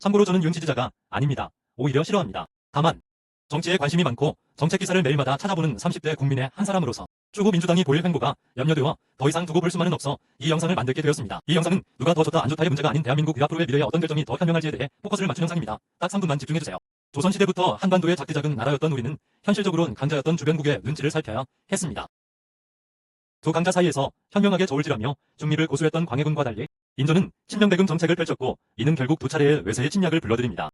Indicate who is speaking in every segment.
Speaker 1: 참고로 저는 윤 지지자가 아닙니다. 오히려 싫어합니다. 다만 정치에 관심이 많고 정책 기사를 매일마다 찾아보는 30대 국민의 한 사람으로서 추후 민주당이 보일 횡보가 염려되어 더 이상 두고 볼 수만은 없어 이 영상을 만들게 되었습니다. 이 영상은 누가 더 좋다 안 좋다의 문제가 아닌 대한민국 앞으로의 미래에 어떤 결정이 더 현명할지에 대해 포커스를 맞춘 영상입니다. 딱 3분만 집중해주세요. 조선시대부터 한반도의 작디작은 나라였던 우리는 현실적으로는 강자였던 주변국의 눈치를 살펴야 했습니다. 두 강자 사이에서 현명하게 저울질하며 중립을 고수했던 광해군과 달리 인조는 친명배금 정책을 펼쳤고 이는 결국 두 차례의 외세의 침략을 불러들입니다.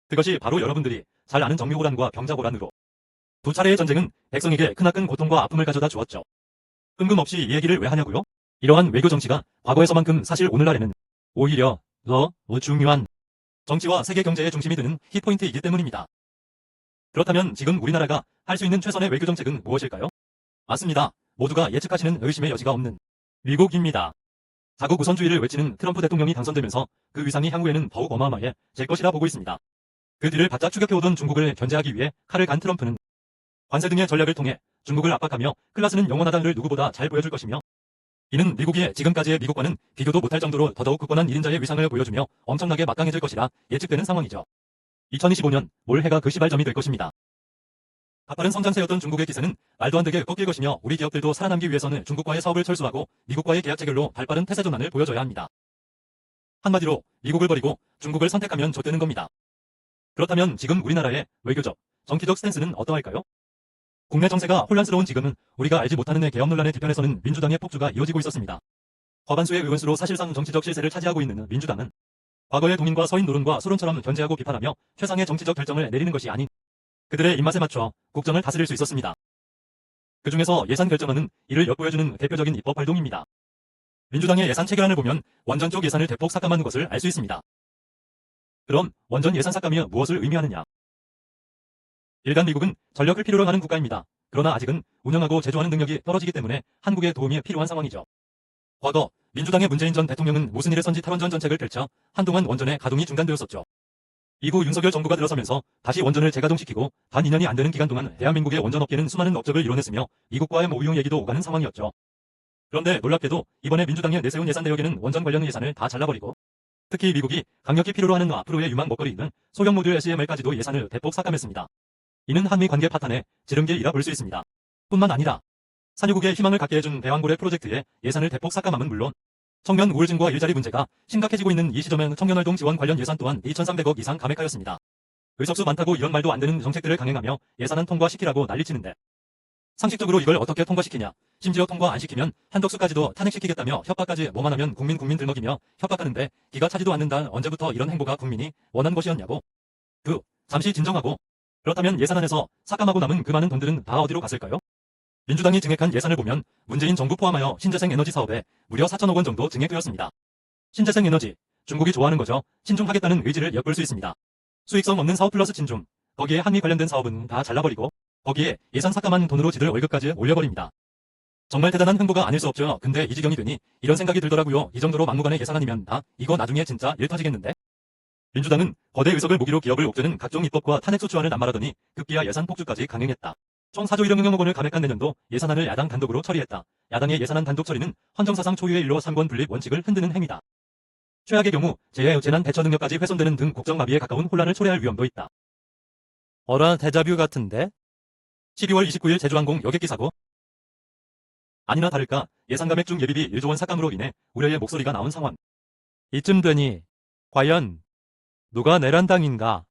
Speaker 1: 그것이 바로 여러분들이 잘 아는 정묘호란과 병자호란으로 두 차례의 전쟁은 백성에게 크나큰 고통과 아픔을 가져다 주었죠. 뜬금없이 이 얘기를 왜 하냐고요? 이러한 외교 정치가 과거에서만큼 사실 오늘날에는 오히려 더 중요한 정치와 세계 경제의 중심이 되는 히트포인트이기 때문입니다. 그렇다면 지금 우리나라가 할 수 있는 최선의 외교 정책은 무엇일까요? 맞습니다. 모두가 예측하시는 의심의 여지가 없는 미국입니다. 자국 우선주의를 외치는 트럼프 대통령이 당선되면서 그 위상이 향후에는 더욱 어마어마해 질 것이라 보고 있습니다. 그 뒤를 바짝 추격해오던 중국을 견제하기 위해 칼을 간 트럼프는 관세 등의 전략을 통해 중국을 압박하며 클라스는 영원하다를 누구보다 잘 보여줄 것이며 이는 미국이 지금까지의 미국과는 비교도 못할 정도로 더더욱 굳건한 1인자의 위상을 보여주며 엄청나게 막강해질 것이라 예측되는 상황이죠. 2025년 올해가 그 시발점이 될 것입니다. 가파른 성장세였던 중국의 기세는 말도 안 되게 꺾일 것이며 우리 기업들도 살아남기 위해서는 중국과의 사업을 철수하고 미국과의 계약 체결로 발빠른 태세 전환을 보여줘야 합니다. 한마디로 미국을 버리고 중국을 선택하면 좆되는 겁니다. 그렇다면 지금 우리나라의 외교적, 정치적 스탠스는 어떠할까요? 국내 정세가 혼란스러운 지금은 우리가 알지 못하는 내 개혁 논란의 뒤편에서는 민주당의 폭주가 이어지고 있었습니다. 과반수의 의원수로 사실상 정치적 실세를 차지하고 있는 민주당은 과거의 동인과 서인 노론과 소론처럼 견제하고 비판하며 최상의 정치적 결정을 내리는 것이 아닌 그들의 입맛에 맞춰 국정을 다스릴 수 있었습니다. 그 중에서 예산 결정안은 이를 엿보여주는 대표적인 입법 활동입니다. 민주당의 예산 체결안을 보면 원전 쪽 예산을 대폭 삭감하는 것을 알 수 있습니다. 그럼 원전 예산 삭감이 무엇을 의미하느냐? 일단 미국은 전력을 필요로 하는 국가입니다. 그러나 아직은 운영하고 제조하는 능력이 떨어지기 때문에 한국의 도움이 필요한 상황이죠. 과거 민주당의 문재인 전 대통령은 무슨 일에선지 탈원전 정책을 펼쳐 한동안 원전의 가동이 중단되었었죠. 이후 윤석열 정부가 들어서면서 다시 원전을 재가동시키고 단 2년이 안 되는 기간 동안 대한민국의 원전업계는 수많은 업적을 이뤄냈으며 미국과의 모의용 얘기도 오가는 상황이었죠. 그런데 놀랍게도 이번에 민주당이 내세운 예산 내역에는 원전 관련 예산을 다 잘라버리고 특히 미국이 강력히 필요로 하는 앞으로의 유망 먹거리인 소형 모듈 SMR까지도 예산을 대폭 삭감했습니다. 이는 한미 관계 파탄의 지름길이라 볼 수 있습니다. 뿐만 아니라 산유국의 희망을 갖게 해준 대왕고래 프로젝트에 예산을 대폭 삭감함은 물론 청년 우울증과 일자리 문제가 심각해지고 있는 이 시점에 청년활동 지원 관련 예산 또한 2,300억 이상 감액하였습니다. 의석수 많다고 이런 말도 안 되는 정책들을 강행하며 예산안 통과시키라고 난리치는데 상식적으로 이걸 어떻게 통과시키냐? 심지어 통과 안 시키면 한덕수까지도 탄핵시키겠다며 협박까지 뭐만 하면 국민 들먹이며 협박하는데 기가 차지도 않는다. 언제부터 이런 행보가 국민이 원한 것이었냐고. 잠시 진정하고 그렇다면 예산안에서 삭감하고 남은 그 많은 돈들은 다 어디로 갔을까요? 민주당이 증액한 예산을 보면 문재인 정부 포함하여 신재생 에너지 사업에 무려 4천억 원 정도 증액되었습니다. 신재생 에너지, 중국이 좋아하는 거죠. 친중하겠다는 의지를 엿볼 수 있습니다. 수익성 없는 사업 플러스 친중, 거기에 한미 관련된 사업은 다 잘라버리고 거기에 예산 삭감한 돈으로 지들 월급까지 올려버립니다. 정말 대단한 횡보가 아닐 수 없죠. 근데 이 지경이 되니 이런 생각이 들더라고요. 이 정도로 막무가내 예산안이면 이거 나중에 진짜 일 터지겠는데? 민주당은 거대 의석을 무기로 기업을 옥죄는 각종 입법과 탄핵 소추안을 남발하더니 급기야 예산 폭주까지 강행했다. 총 4조 1억억 원을 감액한 내년도 예산안을 야당 단독으로 처리했다. 야당의 예산안 단독 처리는 헌정사상 초유의 일로 3권 분립 원칙을 흔드는 행위다. 최악의 경우 재난 대처 능력까지 훼손되는 등 국정마비에 가까운 혼란을 초래할 위험도 있다.
Speaker 2: 어라 데자뷰 같은데?
Speaker 1: 12월 29일 제주항공 여객기 사고. 아니나 다를까 예산 감액 중 예비비 1조 원 삭감으로 인해 우려의 목소리가 나온 상황.
Speaker 2: 이쯤 되니 과연 누가 내란당인가?